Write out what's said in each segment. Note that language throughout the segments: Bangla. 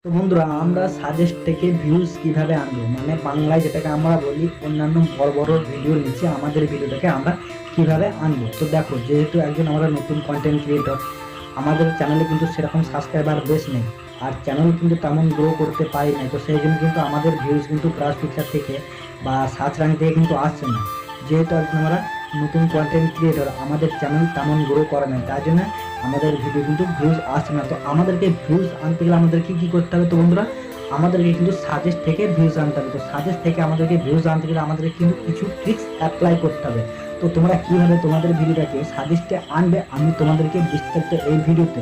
তো বন্ধুরা, আমরা সাজেস্ট থেকে ভিউজ কিভাবে আনবো, মানে বাংলায় যেটাকে আমরা বলি অন্যান্য বড় বড় ভিডিওর নিচে আমাদের ভিডিওটাকে আমরা কিভাবে আনবো। তো দেখো, যেহেতু একজন আমরা নতুন কন্টেন্ট ক্রিয়েটর, আমাদের চ্যানেলে কিন্তু সেরকম সাবস্ক্রাইবার বেশ নেই, আর চ্যানেল কিন্তু তেমন গ্রো করতে পারি না। তো সেই জন্য কিন্তু আমাদের ভিউজ কিন্তু ব্রাউজ পিকচার থেকে বা সার্চ র্যাঙ্ক থেকে কিন্তু আসছে না। যেহেতু একজন আমরা নতুন কন্টেন্ট ক্রিয়েটর, আমাদের চ্যানেল তেমন গ্রো করে না, তাই জন্য আমাদের ভিডিও কিন্তু ভিউজ আসছে না। তো আমাদেরকে ভিউজ আনতে গেলে আমাদের কি করতে হবে? তো বন্ধুরা, আমাদেরকে কিন্তু সাজেস্ট থেকে ভিউজ আনতে হবে। তো সাজেস্ট থেকে আমাদেরকে ভিউজ আনতে গেলে আমাদেরকে কিন্তু কিছু ট্রিক্স অ্যাপ্লাই করতে হবে। তো তোমরা কীভাবে তোমাদের ভিডিওটাকে সাজেস্টে আনবে, আমি তোমাদেরকে বিস্তারিত এই ভিডিওতে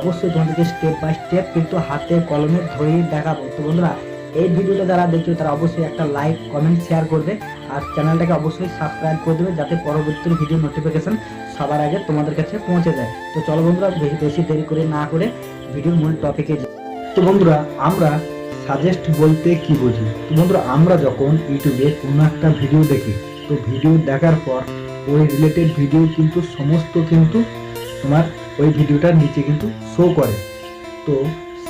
অবশ্যই তোমাদেরকে স্টেপ বাই স্টেপ কিন্তু হাতে কলমে ধরিয়ে দেখাবো। তো বন্ধুরা, এই ভিডিওটা যারা দেখছো তারা অবশ্যই একটা লাইক কমেন্ট শেয়ার করবে, আর চ্যানেলটাকে অবশ্যই সাবস্ক্রাইব করে দেবে, যাতে পরবর্তী ভিডিও নোটিফিকেশন সবার আগে তোমাদের কাছে পৌঁছে যায়। তো চলো বন্ধুরা, বেশি দেরি করে না করে ভিডিওর মূল টপিকে যাই। তো বন্ধুরা, আমরা সাজেস্ট বলতে কি বুঝি? তো বন্ধুরা, আমরা যখন ইউটিউবে কোনো একটা ভিডিও দেখি, তো ভিডিও দেখার পর ওই রিলেটেড ভিডিও কিন্তু সমস্ত কিন্তু তোমার ওই ভিডিওটার নিচে কিন্তু শো করে। তো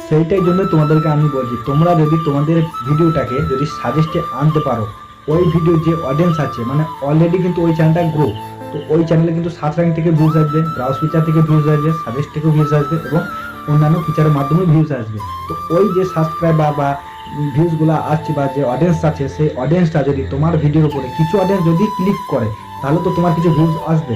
সেইটাই জন্য তোমাদেরকে আমি বলছি, তোমরা যদি তোমাদের ভিডিওটাকে যদি সাজেস্টে আনতে পারো, ওই ভিডিও যে অডিয়েন্স আছে, মানে অলরেডি কিন্তু ওই চ্যানেলটা গ্রো, তো ওই চ্যানেলে কিন্তু সার্চ র্যাঙ্ক থেকে ভিউজ আসবে, ব্রাউজ ফিচার থেকে ভিউজ আসবে, সাজেস্ট থেকেও ভিউজ আসবে, এবং অন্যান্য ফিচারের মাধ্যমে ভিউজ আসবে। তো ওই যে সাবস্ক্রাইবার বা ভিউজগুলো আসছে বা যে অডিয়েন্স আছে, সেই অডিয়েন্সটা যদি তোমার ভিডিওর উপরে কিছু অডিয়েন্স যদি ক্লিক করে, তাহলে তো তোমার কিছু ভিউজ আসবে,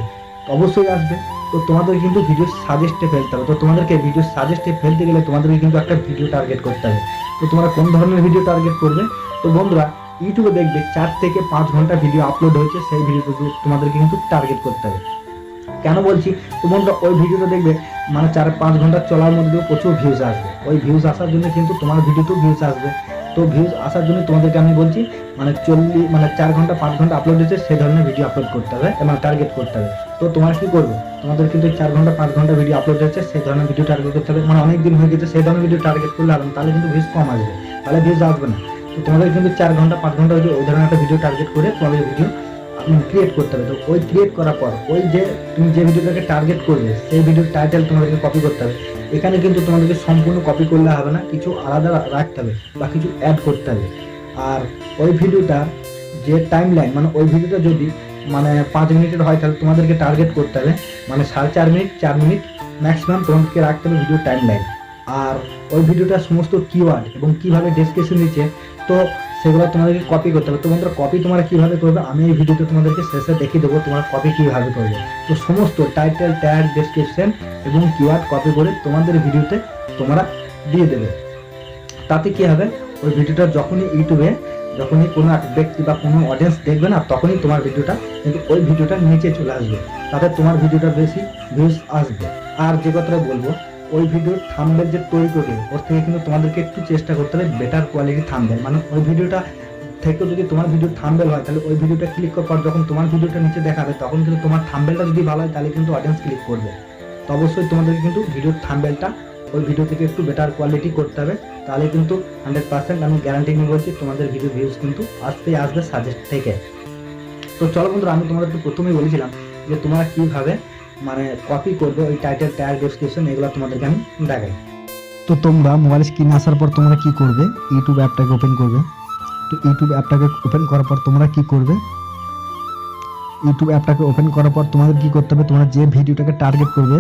অবশ্যই আসবে। তো তোমাদের কিন্তু ভিডিও সাজেস্টে ফেলতে হবে। তো তোমাদেরকে ভিডিও সাজেস্টে ফেলতে গেলে তোমাদেরকে কিন্তু একটা ভিডিও টার্গেট করতে হবে। তো তোমরা কোন ধরনের ভিডিও টার্গেট করবে? তো বন্ধুরা, ইউটিউবে দেখবে 4 থেকে 5 ঘন্টা ভিডিও আপলোড হয়েছে, সেই ভিডিওটা তোমাদেরকে কিন্তু টার্গেট করতে হবে। কেন বলছি? তো বন্ধুরা, ওই ভিডিওটা দেখবে মানে 4-5 ঘন্টা চলার মধ্যেও প্রচুর ভিউজ আসবে। ওই ভিউজ আসার জন্য কিন্তু তোমার ভিডিওতেও ভিউজ আসবে। তো ভিউজ আসার জন্য তোমাদেরকে আমি বলছি, মানে 4 ঘন্টা 5 ঘন্টা আপলোড হয়েছে সেই ধরনের ভিডিও আপলোড করতে হবে এবং টার্গেট করতে হবে। তো তোমার কি করবে? তোমাদের কিন্তু 4 ঘন্টা 5 ঘন্টা ভিডিও আপলোড হয়েছে সেই ধরনের ভিডিও টার্গেট করতে হবে। মানে অনেক দিন হয়ে গেছে সেই ধরনের ভিডিও টার্গেট করলে হবে না, তাহলে কিন্তু ভিউজ কম আসবে, তাহলে ভিউজ আসবে না। তো তোমাদের কিন্তু 4 ঘন্টা 5 ঘন্টা হয়েছে ওই ধরনের একটা ভিডিও টার্গেট করে তোমাদের ভিডিও ক্রিয়েট করতে হবে। তো ওই ক্রিয়েট করার পর ওই যে তুমি যে ভিডিওটাকে টার্গেট করবে, সেই ভিডিওর টাইটেল তোমাদেরকে কপি করতে হবে। এখানে কিন্তু তোমাদেরকে সম্পূর্ণ কপি করলে হবে না, কিছু আলাদা রাখতে হবে বা কিছু অ্যাড করতে হবে। আর ওই ভিডিওটার যে টাইম লাইন, মানে ওই ভিডিওটা যদি মানে 5 মিনিটের হয়, তাহলে তোমাদেরকে টার্গেট করতে হবে মানে 4.5 মিনিট 4 মিনিট ম্যাক্সিমাম তোমাদেরকে রাখতে হবে ভিডিও টাইম লাইন। আর ওই ভিডিওটার সমস্ত কিওয়ার্ড এবং কিভাবে ডেসক্রিপশন দিচ্ছে, তো সেগুলো তোমাদেরকে কপি করতে হবে। তো বন্ধুরা, কপি তোমরা কিভাবে করবে আমি এই ভিডিওতে তোমাদেরকে শেষে দেখিয়ে দেবো তোমরা কপি কিভাবে করবে। তো সমস্ত টাইটেল, ট্যাগ, ডেসক্রিপশন এবং কিওয়ার্ড কপি করে তোমাদের ভিডিওতে তোমরা দিয়ে দেবে। তাতে কি হবে? ওই ভিডিওটা যখনই কোনো এক ব্যক্তি বা কোনো অডিয়েন্স দেখবে না, তখনই তোমার ভিডিওটা কিন্তু ওই ভিডিওটার নিচে চলে আসবে, তাতে তোমার ভিডিওটা বেশি ভিউজ আসবে। আর যে কথাটা বলবো, ওই ভিডিওর থাম্বনেল যে তৈরি করবে, ওর থেকে কিন্তু তোমাদেরকে একটু চেষ্টা করতে হবে বেটার কোয়ালিটি থাম্বনেল। মানে ওই ভিডিওটা থেকে যদি তোমার ভিডিওর থাম্বনেল হয়, তাহলে ওই ভিডিওটা ক্লিক করার পর যখন তোমার ভিডিওটা নিচে দেখাবে, তখন কিন্তু তোমার থাম্বনেলটা যদি ভালো হয়, তাহলে কিন্তু অডিয়েন্স ক্লিক করবে। তো অবশ্যই তোমাদেরকে কিন্তু ভিডিওর থাম্বনেলটা ওই ভিডিও থেকে একটু বেটার কোয়ালিটি করতে হবে, তাহলে কিন্তু 100% আমি গ্যারান্টি নিয়ে বলছি তোমাদের ভিডিও ভিউজ কিন্তু আসবে সাজেস্ট থেকে। তো চলো বন্ধুরা, আমি তোমাদেরকে প্রথমেই বলেছিলাম যে তোমরা কিভাবে মানে কপি করবে ওই টাইটেল, ট্যাগ, ডেসক্রিপশন, এগুলো তোমাদেরকে আমি দেখাই। তো তোমরা মোবাইল স্ক্রিনে আসার পর তোমরা কি করবে? ইউটিউব অ্যাপটাকে ওপেন করবে। তো ইউটিউব অ্যাপটাকে ওপেন করার পর তোমরা কি করবে? ইউটিউব অ্যাপটাকে ওপেন করার পর তোমাদের কি করতে হবে? তোমরা যে ভিডিওটাকে টার্গেট করবে,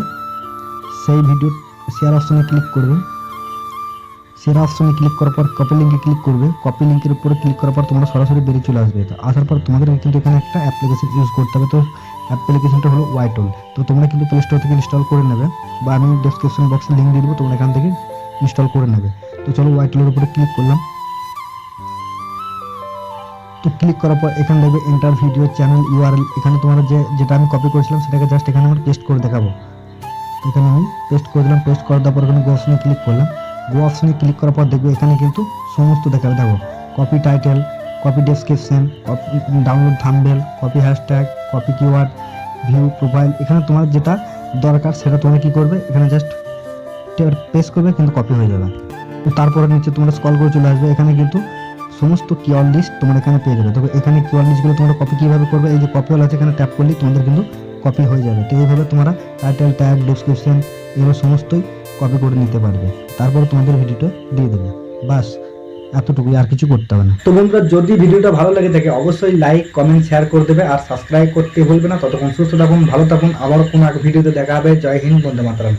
সেই ভিডিও শেয়ার অপশনে ক্লিক করবে। শেয়ার অপশনে ক্লিক করার পর কপি লিঙ্কে ক্লিক করবে। কপি লিঙ্কের উপরে ক্লিক করার পর তোমরা সরাসরি বেরিয়ে চলে আসবে। তো আসার পর তোমাদের কিন্তু এখানে একটা অ্যাপ্লিকেশন ইউজ করতে হবে। তো অ্যাপ্লিকেশনটা হলো ওয়াইটল। তো তোমরা কিন্তু প্লে স্টোর থেকে ইনস্টল করে নেবে, বা আমি ডেসক্রিপশন বক্সে লিঙ্ক দিয়ে দেবো, তোমরা এখান থেকে ইনস্টল করে নেবে। তো চলো, ওয়াইটলের উপরে ক্লিক করলাম। তো ক্লিক করার পর এখানে দেখবে এন্টার ভিডিও চ্যানেল ইউআরএল। এখানে তোমরা যেটা আমি কপি করেছিলাম সেটাকে জাস্ট এখানে আমরা পেস্ট করে দেখাবো। এখানে আমি পেস্ট করে দিলাম। পেস্ট করে দেওয়ার পর এখানে গো অপশনে ক্লিক করলাম। গো অপশনে ক্লিক করার পর দেখবে এখানে কিন্তু সমস্ত দেখাবে। দেখো, copy title, copy description, copy download thumbnail, copy hashtag, copy keyword, view profile. এখানে তোমার যেটা দরকার সেটা তোমরা কি করবে? এখানে জাস্ট পেস্ট করবে, কিন্তু কপি হয়ে যাবে। তো তারপরে নিচে তোমরা স্ক্রল করে চলে আসবে, এখানে কিন্তু সমস্ত কিওয়ার্ড লিস্ট তোমরা এখানে পেয়ে যাবে। তবে এখানে কিওয়ার্ড লিস্টগুলো তোমরা কপি কীভাবে করবে? এই যে কপি হল আছে, এখানে ট্যাপ করলেই তোমাদের কিন্তু কপি হয়ে যাবে। তো এইভাবে তোমরা টাইটেল, ট্যাগ, ডেসক্রিপশন এগুলো সমস্তই কপি করে নিতে পারবে, তারপর তোমাদের ভিডিওটা দিয়ে দেবে। বাস এতটুকুই, আর কিছু করতে হবে না। তো বন্ধুরা, যদি ভিডিওটা ভালো লাগে থাকে অবশ্যই লাইক কমেন্ট শেয়ার করে দেবে আর সাবস্ক্রাইব করতে ভুলবে না। ততক্ষণ সুস্থ থাকুন, ভালো থাকুন, আবার কোনো এক ভিডিওতে দেখা হবে। জয় হিন্দ, বন্দে মাতরম।